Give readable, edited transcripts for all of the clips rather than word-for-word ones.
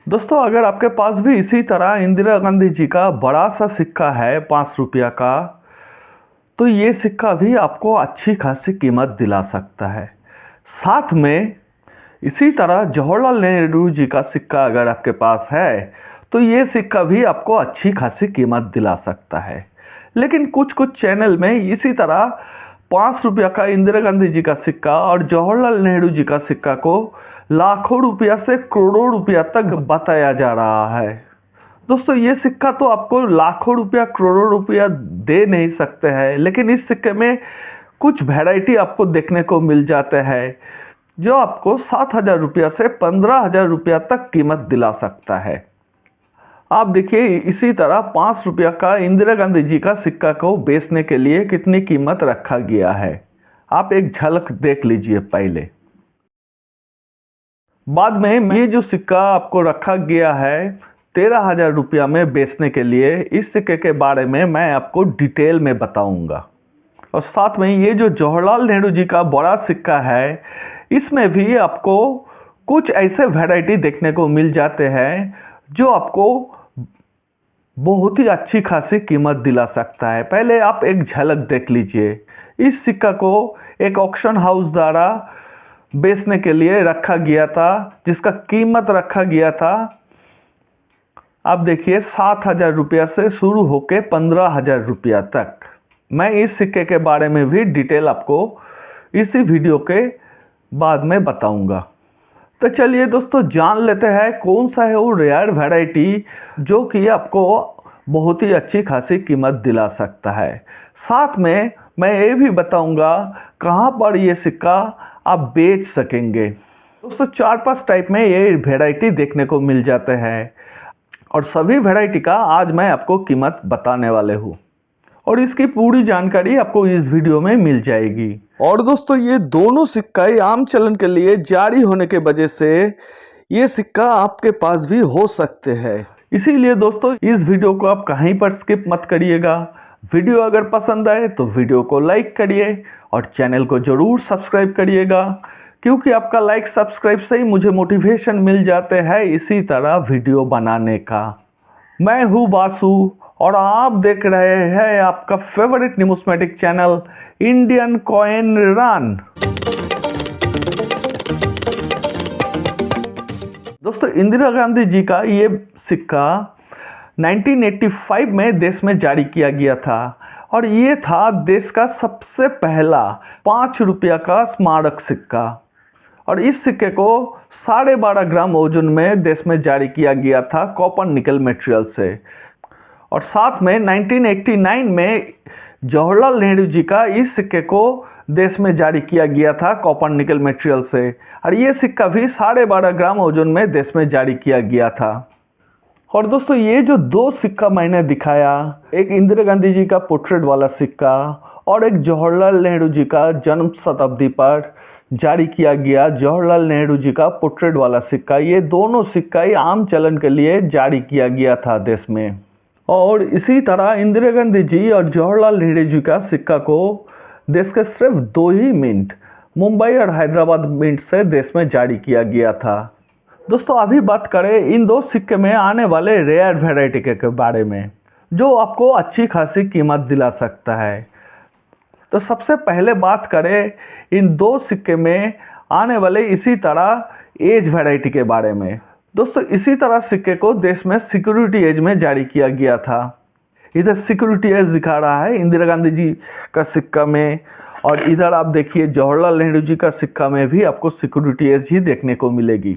दोस्तों, अगर आपके पास भी इसी तरह इंदिरा गांधी जी का बड़ा सा सिक्का है 5 रुपया का, तो ये सिक्का भी आपको अच्छी खासी कीमत दिला सकता है। साथ में इसी तरह जवाहरलाल नेहरू जी का सिक्का अगर आपके पास है, तो ये सिक्का भी आपको अच्छी खासी कीमत दिला सकता है। लेकिन कुछ कुछ चैनल में इसी तरह 5 रुपया का इंदिरा गांधी जी का सिक्का और जवाहरलाल नेहरू जी का सिक्का को लाखों रुपया से करोड़ों रुपया तक बताया जा रहा है। दोस्तों, ये सिक्का तो आपको लाखों रुपया करोड़ों रुपया दे नहीं सकते हैं, लेकिन इस सिक्के में कुछ वैरायटी आपको देखने को मिल जाते हैं जो आपको 7,000 रुपया से 15,000 रुपया तक कीमत दिला सकता है। आप देखिए, इसी तरह 5 रुपया का इंदिरा गांधी जी का सिक्का को बेचने के लिए कितनी कीमत रखा गया है, आप एक झलक देख लीजिए पहले। बाद में ये जो सिक्का आपको रखा गया है 13,000 रुपया में बेचने के लिए, इस सिक्के के बारे में मैं आपको डिटेल में बताऊंगा। और साथ में ये जो जवाहरलाल नेहरू जी का बड़ा सिक्का है, इसमें भी आपको कुछ ऐसे वैरायटी देखने को मिल जाते हैं जो आपको बहुत ही अच्छी खासी कीमत दिला सकता है। पहले आप एक झलक देख लीजिए। इस सिक्का को एक ऑक्शन हाउस द्वारा बेचने के लिए रखा गया था, जिसका कीमत रखा गया था, आप देखिए, 7,000 रुपया से शुरू होके 15,000 रुपया तक। मैं इस सिक्के के बारे में भी डिटेल आपको इसी वीडियो के बाद में बताऊंगा। तो चलिए दोस्तों, जान लेते हैं कौन सा है वो रेयर वैरायटी जो कि आपको बहुत ही अच्छी खासी कीमत दिला सकता है। साथ में मैं ये भी बताऊंगा कहाँ पर ये सिक्का आप बेच सकेंगे। दोस्तों, 4-5 टाइप में ये वैरायटी देखने को मिल जाते हैं और सभी वैरायटी का आज मैं आपको कीमत बताने वाले हूँ और इसकी पूरी जानकारी आपको इस वीडियो में मिल जाएगी। और दोस्तों, ये दोनों सिक्का आम चलन के लिए जारी होने के वजह से ये सिक्का आपके पास भी हो सकते हैं। इसीलिए दोस्तों, इस वीडियो को आप कहीं पर स्किप मत करिएगा। वीडियो अगर पसंद आए तो वीडियो को लाइक करिए और चैनल को ज़रूर सब्सक्राइब करिएगा, क्योंकि आपका लाइक सब्सक्राइब से ही मुझे मोटिवेशन मिल जाते हैं इसी तरह वीडियो बनाने का। मैं हूँ बासु और आप देख रहे हैं आपका favourite numismatic channel Indian coin run. दोस्तों, इंदिरा गांधी जी का ये सिक्का 1985 में देश में जारी किया गया था और ये था देश का सबसे पहला 5 रुपया का स्मारक सिक्का। और इस सिक्के को 12.5 ग्राम ओजन में देश में जारी किया गया था कॉपर निकल मटेरियल से। और साथ में 1989 में जवाहरलाल नेहरू जी का इस सिक्के को देश में जारी किया गया था कॉपर निकल मटेरियल से, और ये सिक्का भी 12.5 ग्राम ओजन में देश में जारी किया गया था। और दोस्तों, ये जो दो सिक्का मैंने दिखाया, एक इंदिरा गांधी जी का पोर्ट्रेट वाला सिक्का और एक जवाहरलाल नेहरू जी का जन्म शताब्दी पर जारी किया गया जवाहरलाल नेहरू जी का पोर्ट्रेट वाला सिक्का, ये दोनों सिक्का ही आम चलन के लिए जारी किया गया था देश में। और इसी तरह इंदिरा गांधी जी और जवाहरलाल नेहरू जी का सिक्का को देश के सिर्फ 2 ही मिंट, मुंबई और हैदराबाद मिंट से देश में जारी किया गया था। दोस्तों, अभी बात करें इन दो सिक्के में आने वाले रेयर वैरायटी के बारे में जो आपको अच्छी खासी कीमत दिला सकता है। तो सबसे पहले बात करें इन दो सिक्के में आने वाले इसी तरह एज वैरायटी के बारे में। दोस्तों, इसी तरह सिक्के को देश में सिक्योरिटी एज में जारी किया गया था। इधर सिक्योरिटी एज दिखा रहा है इंदिरा गांधी जी का सिक्का में, और इधर आप देखिए जवाहरलाल नेहरू जी का सिक्का में भी आपको सिक्योरिटी एज ही देखने को मिलेगी।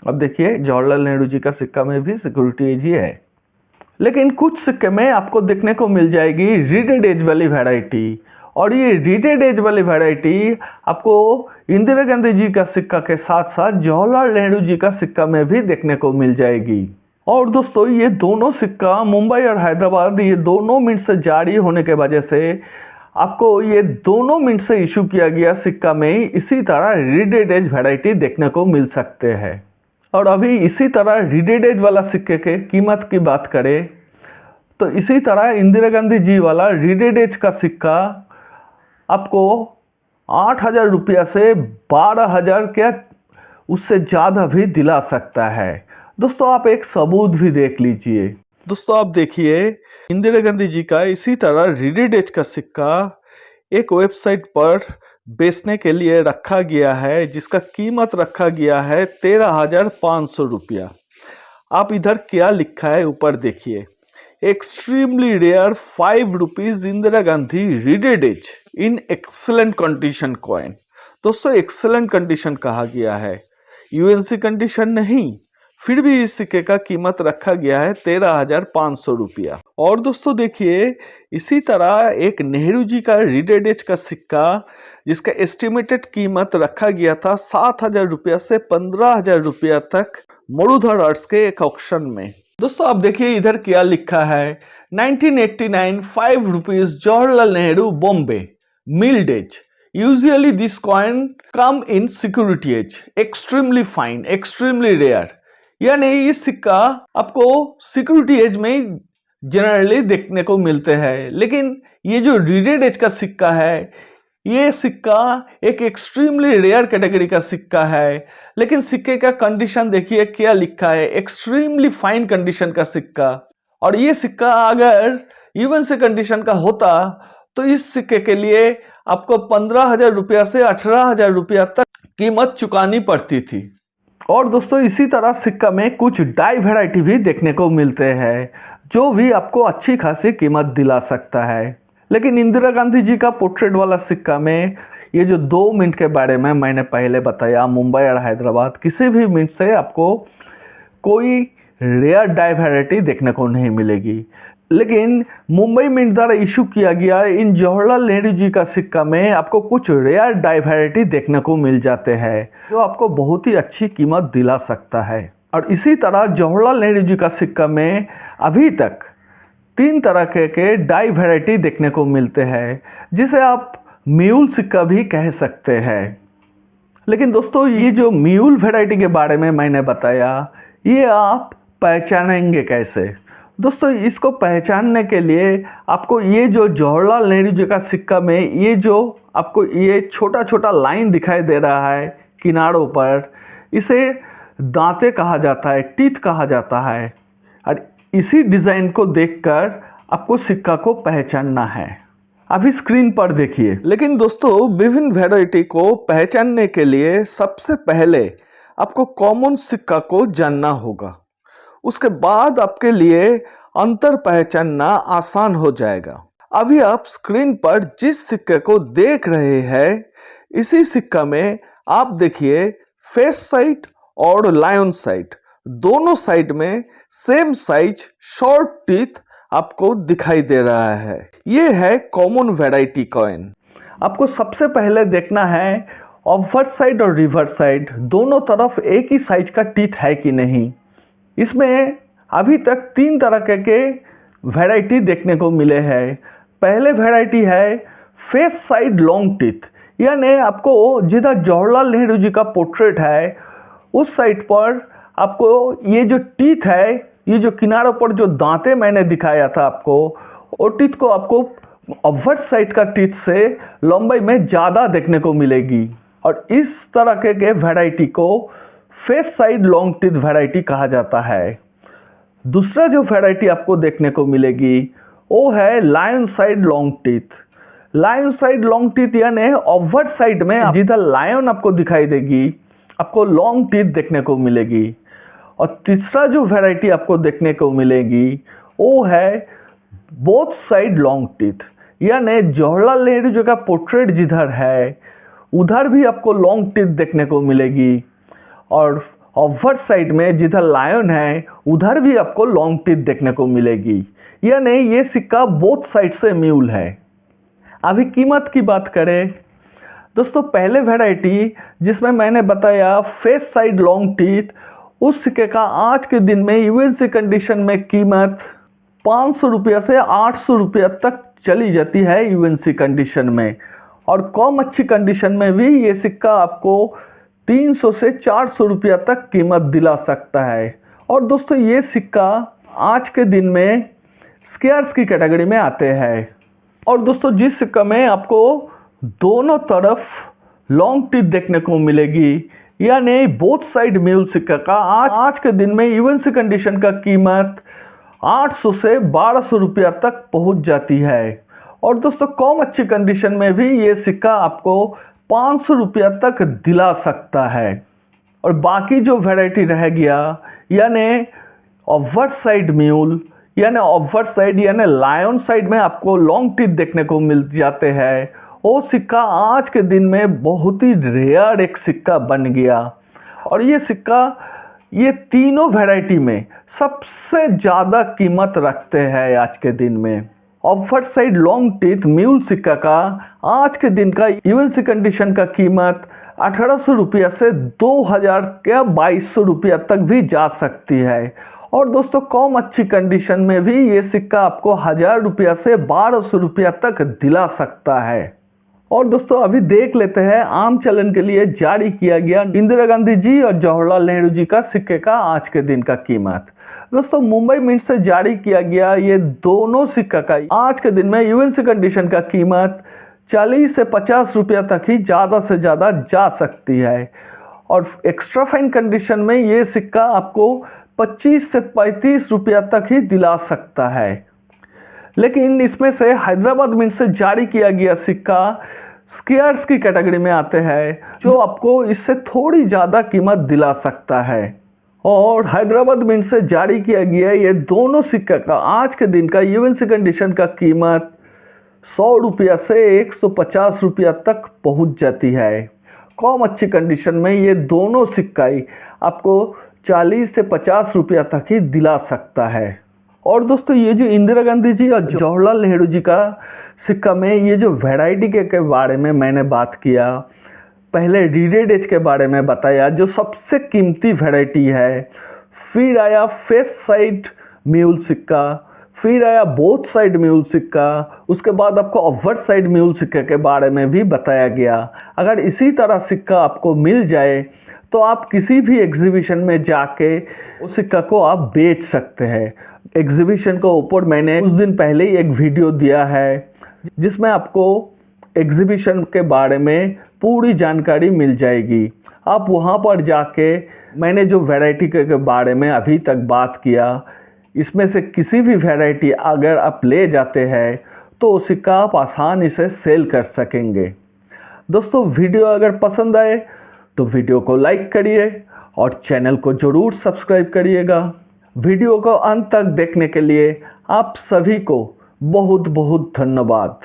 अब देखिए, जवाहरलाल नेहरू जी का सिक्का में भी सिक्योरिटी एज ही है, लेकिन कुछ सिक्के में आपको देखने को मिल जाएगी रीडेड एज वाली वैरायटी। और ये रीडेड एज वाली वैरायटी आपको इंदिरा गांधी जी का सिक्का के साथ साथ जवाहरलाल नेहरू जी का सिक्का में भी देखने को मिल जाएगी। और दोस्तों, ये दोनों सिक्का मुंबई और हैदराबाद, ये दोनों मिंट से जारी होने के वजह से आपको ये दोनों मिंट से इशू किया गया सिक्का में इसी तरह रीडेड एज वैरायटी देखने को मिल सकते हैं। और अभी इसी तरह रीडेड एज वाला सिक्के के कीमत की बात करें तो इसी तरह इंदिरा गांधी जी वाला रीडेड एज का सिक्का आपको 8,000 रुपया से 12,000 के उससे ज़्यादा भी दिला सकता है। दोस्तों आप एक सबूत भी देख लीजिए। दोस्तों आप देखिए, इंदिरा गांधी जी का इसी तरह रीडेड एज का सिक्का एक वेबसाइट पर बेचने के लिए रखा गया है, जिसका कीमत रखा गया है 13,500 रुपया। आप इधर क्या लिखा है ऊपर देखिए, extremely rare 5 rupees Indira Gandhi reeded edge in excellent condition coin. दोस्तों एक्सेलेंट कंडीशन कहा गया है, यूएनसी कंडीशन नहीं, फिर भी इस सिक्के का कीमत रखा गया है 13,500 रुपया। और दोस्तों देखिए, इसी तरह एक नेहरू जी का रीडेड एज का सिक्का, जिसका एस्टिमेटेड कीमत रखा गया था 7,000 रुपया से 15,000 रुपया तक मरुधर आर्ट्स के एक ऑक्शन में। दोस्तों आप देखिए इधर क्या लिखा है, 1989 5 rupees Jawaharlal Nehru Bombay milled edge. Usually this coin come in security edge, extremely fine, extremely rare. यानी ये सिक्का आपको सिक्योरिटी एज में जनरली देखने को मिलते हैं, लेकिन ये जो रीडेड एज का सिक्का है, ये सिक्का एक एक्सट्रीमली रेयर कैटेगरी का सिक्का है। लेकिन सिक्के का कंडीशन देखिए क्या लिखा है, एक्सट्रीमली फाइन कंडीशन का सिक्का। और ये सिक्का अगर यूएनसी कंडीशन का होता तो इस सिक्के के लिए आपको 15,000 रुपया से 18,000 रुपया तक कीमत चुकानी पड़ती थी। और दोस्तों इसी तरह सिक्का में कुछ डाई वैरायटी भी देखने को मिलते हैं, जो भी आपको अच्छी खासी कीमत दिला सकता है। लेकिन इंदिरा गांधी जी का पोर्ट्रेट वाला सिक्का में ये जो 2 मिनट के बारे में मैंने पहले बताया, मुंबई और हैदराबाद किसी भी मिनट से आपको कोई रेयर डाई वैरायटी देखने को नहीं मिलेगी। लेकिन मुंबई मिंट द्वारा इशू किया गया इन जवाहरलाल नेहरू जी का सिक्का में आपको कुछ रेयर डाई वैरायटी देखने को मिल जाते हैं, जो आपको बहुत ही अच्छी कीमत दिला सकता है। और इसी तरह जवाहरलाल नेहरू जी का सिक्का में अभी तक 3 तरह के डाई वैरायटी देखने को मिलते हैं, जिसे आप म्यूल सिक्का भी कह सकते हैं। लेकिन दोस्तों ये जो म्यूल वैरायटी के बारे में मैंने बताया, ये आप पहचानेंगे कैसे? दोस्तों इसको पहचानने के लिए आपको ये जो जवाहरलाल नेहरू जी का सिक्का में ये जो आपको ये छोटा छोटा लाइन दिखाई दे रहा है किनारों पर, इसे दांते कहा जाता है, टीथ कहा जाता है। और इसी डिज़ाइन को देखकर आपको सिक्का को पहचानना है। अभी स्क्रीन पर देखिए। लेकिन दोस्तों विभिन्न वैरायटी को पहचानने के लिए सबसे पहले आपको कॉमन सिक्का को जानना होगा, उसके बाद आपके लिए अंतर पहचानना आसान हो जाएगा। अभी आप स्क्रीन पर जिस सिक्के को देख रहे हैं, इसी सिक्का में आप देखिए फेस साइड और लायन साइड, दोनों साइड में सेम साइज शॉर्ट टीथ आपको दिखाई दे रहा है। ये है कॉमन वैरायटी कॉइन। आपको सबसे पहले देखना है ऑफवर्ड साइड और रिवर्स साइड दोनों तरफ एक ही साइज का टीथ है कि नहीं। इसमें अभी तक 3 तरह के वैरायटी देखने को मिले हैं। पहले वैरायटी है फेस साइड लॉन्ग टीथ, यानी आपको जिधर जवाहरलाल नेहरू जी का पोर्ट्रेट है उस साइड पर आपको ये जो टीथ है, ये जो किनारों पर जो दांतें मैंने दिखाया था आपको, वो टीथ को आपको ऑफवर्ड साइड का टीथ से लंबाई में ज़्यादा देखने को मिलेगी। और इस तरह के वैरायटी को face side long teeth variety कहा जाता है। दूसरा जो वैरायटी आपको देखने को मिलेगी वो है lion side long teeth. Lion side long teeth यानी ऑफवर्ड साइड में जिधर लायन आपको दिखाई देगी, आपको लॉन्ग टीथ देखने को मिलेगी। और तीसरा जो वैरायटी आपको देखने को मिलेगी वो है बोथ साइड लॉन्ग टीथ, यानी जवाहरलाल नेहरू जी का पोर्ट्रेट जिधर है उधर भी आपको लॉन्ग टीथ देखने को मिलेगी, और ऑफवर्ड साइड में जिधर लायन है उधर भी आपको लॉन्ग टीथ देखने को मिलेगी। यानी ये सिक्का बोथ साइड से म्यूल है। अभी कीमत की बात करें दोस्तों, पहले वैरायटी जिसमें मैंने बताया फेस साइड लॉन्ग टीथ, उस सिक्के का आज के दिन में यूएनसी कंडीशन में कीमत 500 रुपया से 800 रुपया तक चली जाती है यूएनसी कंडीशन में। और कम अच्छी कंडीशन में भी ये सिक्का आपको 300 से 400 रुपया तक कीमत दिला सकता है। और दोस्तों ये सिक्का आज के दिन में स्केयर्स की कैटेगरी में आते हैं। और दोस्तों जिस सिक्का में आपको दोनों तरफ लॉन्ग टीथ देखने को मिलेगी, यानी बोथ साइड म्यूल सिक्का का आज के दिन में इवन सी कंडीशन का कीमत 800 से 1200 रुपया तक पहुंच जाती है। और दोस्तों कम अच्छी कंडीशन में भी ये सिक्का आपको 500 रुपया तक दिला सकता है। और बाकी जो वैरायटी रह गया यानी ऑफवर्ड साइड म्यूल यानी ऑफवर्ड साइड यानी लायन साइड में आपको लॉन्ग टीथ देखने को मिल जाते हैं, वो सिक्का आज के दिन में बहुत ही रेयर एक सिक्का बन गया। और ये सिक्का ये तीनों वैरायटी में सबसे ज़्यादा कीमत रखते हैं आज के दिन में। ऑफवर्ड साइड लॉन्ग टीथ म्यूल सिक्का का आज के दिन का इवन सी कंडीशन का कीमत 1800 रुपया से 2000 या 2200 रुपया तक भी जा सकती है। और दोस्तों कम अच्छी कंडीशन में भी ये सिक्का आपको 1000 रुपया से 1200 रुपया तक दिला सकता है। और दोस्तों अभी देख लेते हैं आम चलन के लिए जारी किया गया इंदिरा गांधी जी और जवाहरलाल नेहरू जी का सिक्के का आज के दिन का कीमत। दोस्तों मुंबई मिंट से जारी किया गया ये दोनों सिक्का का आज के दिन में यूएन सी कंडीशन का कीमत 40 से 50 रुपया तक ही ज़्यादा से ज़्यादा जा सकती है। और एक्स्ट्रा फाइन कंडीशन में ये सिक्का आपको 25 से 35 रुपया तक ही दिला सकता है। लेकिन इसमें से हैदराबाद मिंट से जारी किया गया सिक्का स्केयर्स की कैटेगरी में आते हैं, जो आपको इससे थोड़ी ज़्यादा कीमत दिला सकता है। और हैदराबाद मिंट से जारी किया गया ये दोनों सिक्का का आज के दिन का यूएन सी कंडीशन का कीमत 100 रुपया से 150 रुपया तक पहुंच जाती है। कम अच्छी कंडीशन में ये दोनों सिक्का आपको 40 से 50 रुपया तक ही दिला सकता है। और दोस्तों ये जो इंदिरा गांधी जी और जवाहरलाल नेहरू जी का सिक्का में ये जो वैरायटी के बारे में मैंने बात किया, पहले रीडेड एज के बारे में बताया जो सबसे कीमती वैरायटी है, फिर आया फेस साइड म्यूल सिक्का, फिर आया बोथ साइड म्यूल सिक्का, उसके बाद आपको ऑफवर्ड साइड म्यूल सिक्के के बारे में भी बताया गया। अगर इसी तरह सिक्का आपको मिल जाए तो आप किसी भी एग्जीबिशन में जाके उस सिक्का को आप बेच सकते हैं। एग्जीबिशन के ऊपर मैंने कुछ दिन पहले ही एक वीडियो दिया है जिसमें आपको एग्जीबिशन के बारे में पूरी जानकारी मिल जाएगी। आप वहां पर जाके मैंने जो वैरायटी के बारे में अभी तक बात किया, इसमें से किसी भी वैरायटी अगर आप ले जाते हैं तो उस सिक्का आप आसानी से सेल कर सकेंगे। दोस्तों वीडियो अगर पसंद आए तो वीडियो को लाइक करिए और चैनल को ज़रूर सब्सक्राइब करिएगा। वीडियो को अंत तक देखने के लिए आप सभी को बहुत बहुत धन्यवाद।